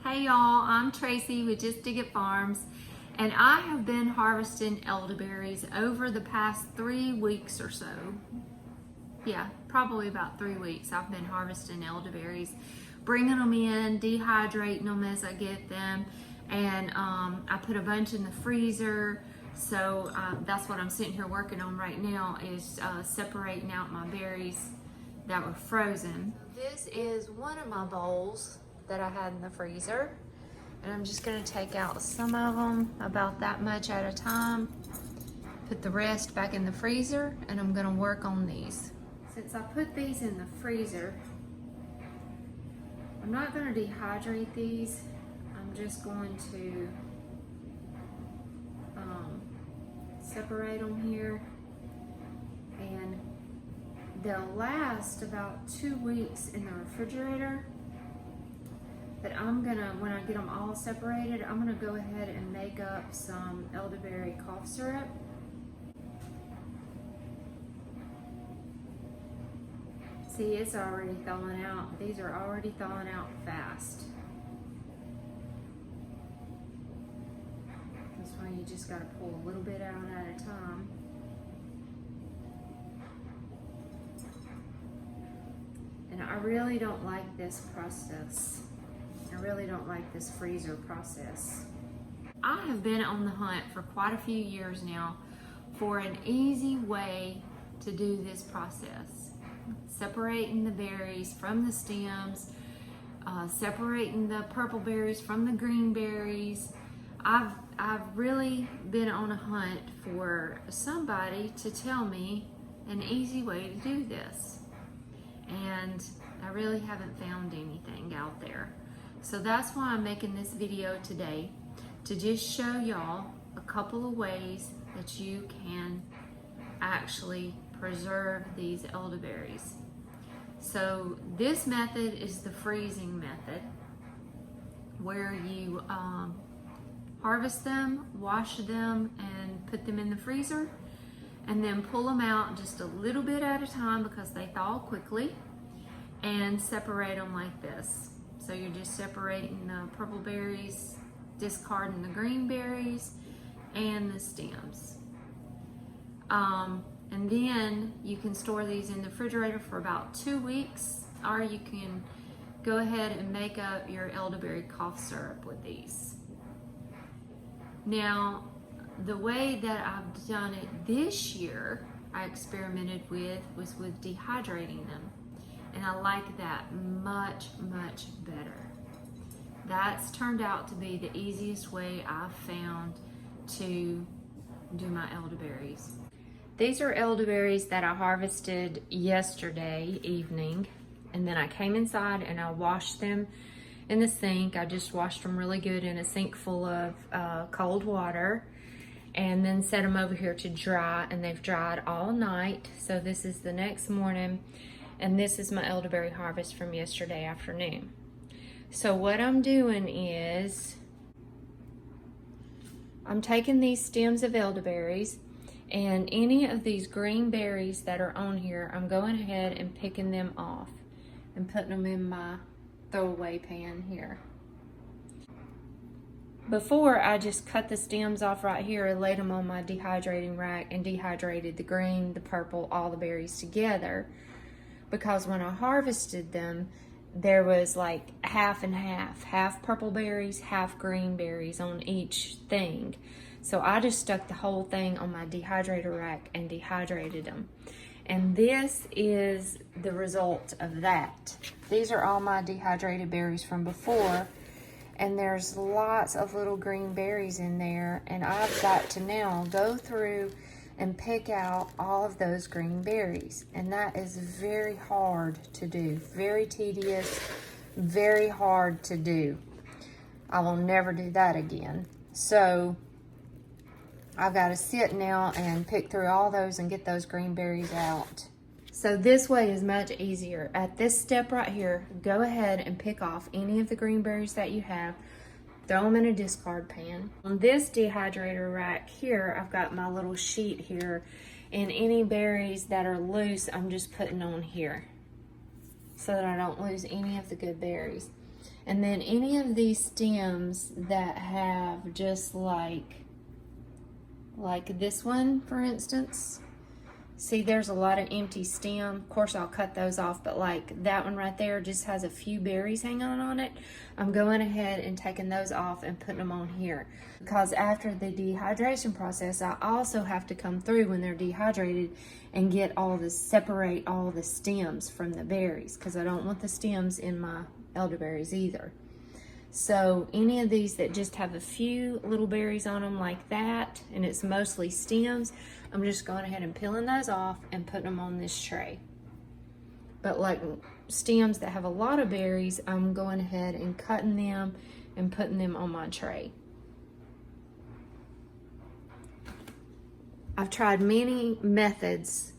Hey y'all, I'm Tracy with Just Dig It Farms, and I have been harvesting elderberries over the past 3 weeks or so. Yeah, probably about 3 weeks I've been harvesting elderberries, bringing them in, dehydrating them as I get them, and I put a bunch in the freezer. So that's what I'm sitting here working on right now, is separating out my berries that were frozen. This is one of my bowls that I had in the freezer, and I'm just going to take out some of them, about that much at a time, put the rest back in the freezer, and I'm going to work on these. Since I put these in the freezer, I'm not going to dehydrate these. I'm just going to separate them here, and they'll last about 2 weeks in the refrigerator. But I'm gonna, when I get them all separated, I'm gonna go ahead and make up some elderberry cough syrup. See, it's already thawing out. These are already thawing out fast. That's why you just gotta pull a little bit out at a time. And I really don't like this process. I really don't like this freezer process. I have been on the hunt for quite a few years now for an easy way to do this process. Separating the berries from the stems, separating the purple berries from the green berries. I've really been on a hunt for somebody to tell me an easy way to do this. And I really haven't found anything out there. So that's why I'm making this video today, to just show y'all a couple of ways that you can actually preserve these elderberries. So this method is the freezing method, where you harvest them, wash them, and put them in the freezer, and then pull them out just a little bit at a time because they thaw quickly, and separate them like this. So you're just separating the purple berries, discarding the green berries, and the stems. And then you can store these in the refrigerator for about 2 weeks, or you can go ahead and make up your elderberry cough syrup with these. Now, the way that I've done it this year, I experimented with, was with dehydrating them. And I like that much, much better. That's turned out to be the easiest way I've found to do my elderberries. These are elderberries that I harvested yesterday evening, and then I came inside and I washed them in the sink. I just washed them really good in a sink full of cold water, and then set them over here to dry, and they've dried all night. So this is the next morning, and this is my elderberry harvest from yesterday afternoon. So what I'm doing is I'm taking these stems of elderberries, and any of these green berries that are on here, I'm going ahead and picking them off and putting them in my throwaway pan here. Before, I just cut the stems off right here and laid them on my dehydrating rack and dehydrated the green, the purple, all the berries together. Because when I harvested them, there was like half and half purple berries, half green berries on each thing. So I just stuck the whole thing on my dehydrator rack and dehydrated them. And this is the result of that. These are all my dehydrated berries from before, and there's lots of little green berries in there, and I've got to now go through and pick out all of those green berries. And that is very hard to do, very tedious, very hard to do. I will never do that again. So I've got to sit now and pick through all those and get those green berries out. So this way is much easier. At this step right here, go ahead and pick off any of the green berries that you have, throw them in a discard pan. On this dehydrator rack here, I've got my little sheet here, and any berries that are loose, I'm just putting on here so that I don't lose any of the good berries. And then any of these stems that have just like this one, for instance, see there's a lot of empty stem. Of course I'll cut those off, but like that one right there just has a few berries hanging on it. I'm going ahead and taking those off and putting them on here, because after the dehydration process I also have to come through when they're dehydrated and separate all the stems from the berries, because I don't want the stems in my elderberries either. So any of these that just have a few little berries on them like that, and it's mostly stems, I'm just going ahead and peeling those off and putting them on this tray. But like stems that have a lot of berries, I'm going ahead and cutting them and putting them on my tray. I've tried many methods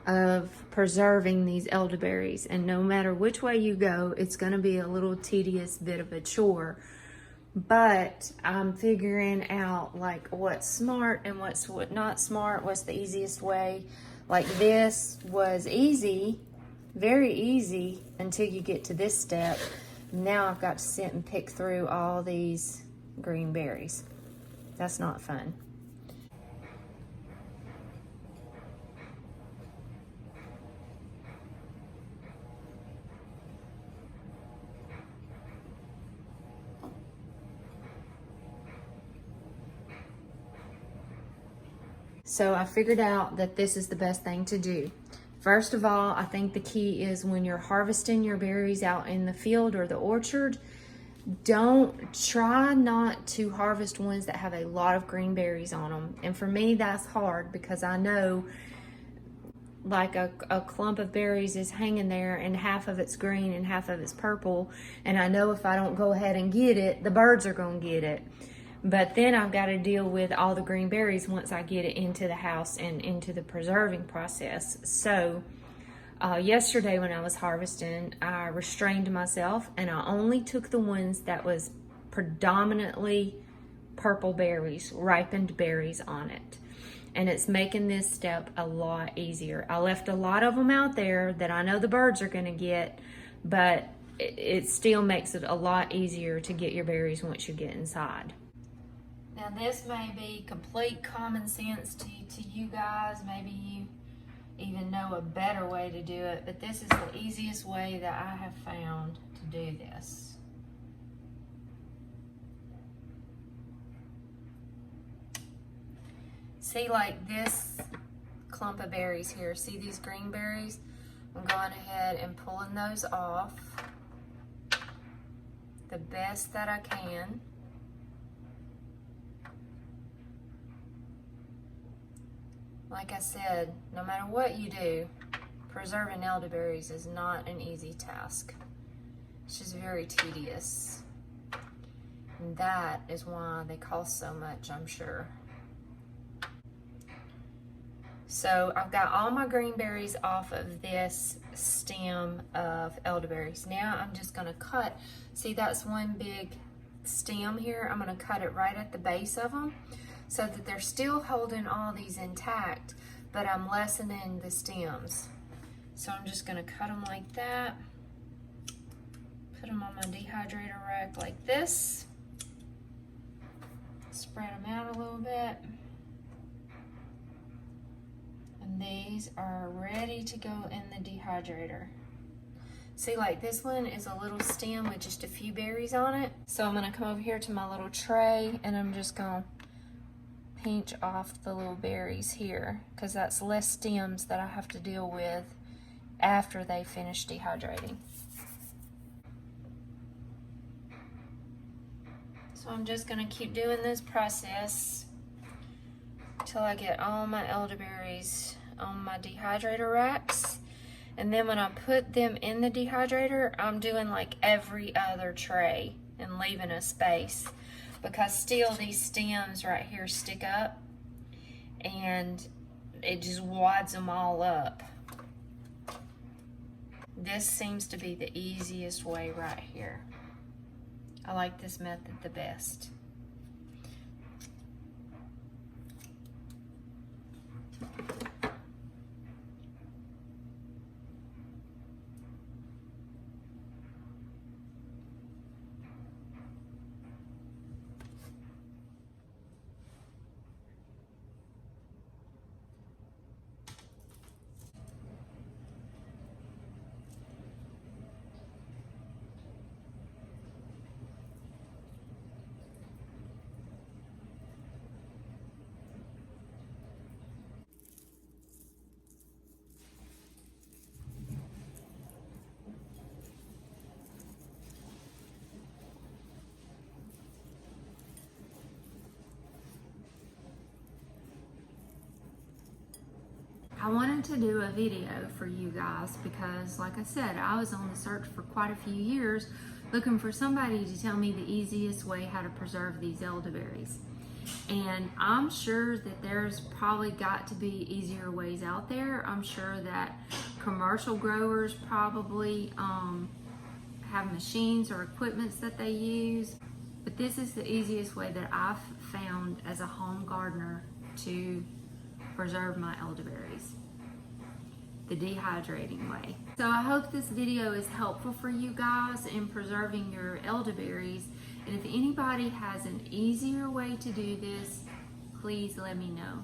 of preserving these elderberries, and no matter which way you go, it's going to be a little tedious bit of a chore, but I'm figuring out like what's smart and what's not smart, what's the easiest way. Like this was easy, very easy, until you get to this step. Now I've got to sit and pick through all these green berries. That's not fun. So I figured out that this is the best thing to do. First of all, I think the key is when you're harvesting your berries out in the field or the orchard, try not to harvest ones that have a lot of green berries on them. And for me, that's hard, because I know like a clump of berries is hanging there and half of it's green and half of it's purple. And I know if I don't go ahead and get it, the birds are gonna get it. But then I've got to deal with all the green berries once I get it into the house and into the preserving process. So yesterday when I was harvesting, I restrained myself and I only took the ones that was predominantly purple berries, ripened berries on it. And it's making this step a lot easier. I left a lot of them out there that I know the birds are going to get, but it still makes it a lot easier to get your berries once you get inside. Now this may be complete common sense to you guys. Maybe you even know a better way to do it, but this is the easiest way that I have found to do this. See, like this clump of berries here, see these green berries? I'm going ahead and pulling those off the best that I can. Like I said, no matter what you do, preserving elderberries is not an easy task. It's just very tedious. And that is why they cost so much, I'm sure. So I've got all my green berries off of this stem of elderberries. Now I'm just gonna cut, see that's one big stem here, I'm gonna cut it right at the base of them, so that they're still holding all these intact, but I'm lessening the stems. So I'm just gonna cut them like that, put them on my dehydrator rack like this, spread them out a little bit, and these are ready to go in the dehydrator. See, like this one is a little stem with just a few berries on it. So I'm gonna come over here to my little tray and I'm just gonna pinch off the little berries here, because that's less stems that I have to deal with after they finish dehydrating. So I'm just going to keep doing this process till I get all my elderberries on my dehydrator racks. And then when I put them in the dehydrator, I'm doing like every other tray and leaving a space, because still these stems right here stick up and it just wads them all up. This seems to be the easiest way right here. I like this method the best. I wanted to do a video for you guys because, like I said, I was on the search for quite a few years looking for somebody to tell me the easiest way how to preserve these elderberries. And I'm sure that there's probably got to be easier ways out there. I'm sure that commercial growers probably have machines or equipments that they use. But this is the easiest way that I've found as a home gardener to preserve my elderberries, the dehydrating way. So I hope this video is helpful for you guys in preserving your elderberries. And if anybody has an easier way to do this, please let me know.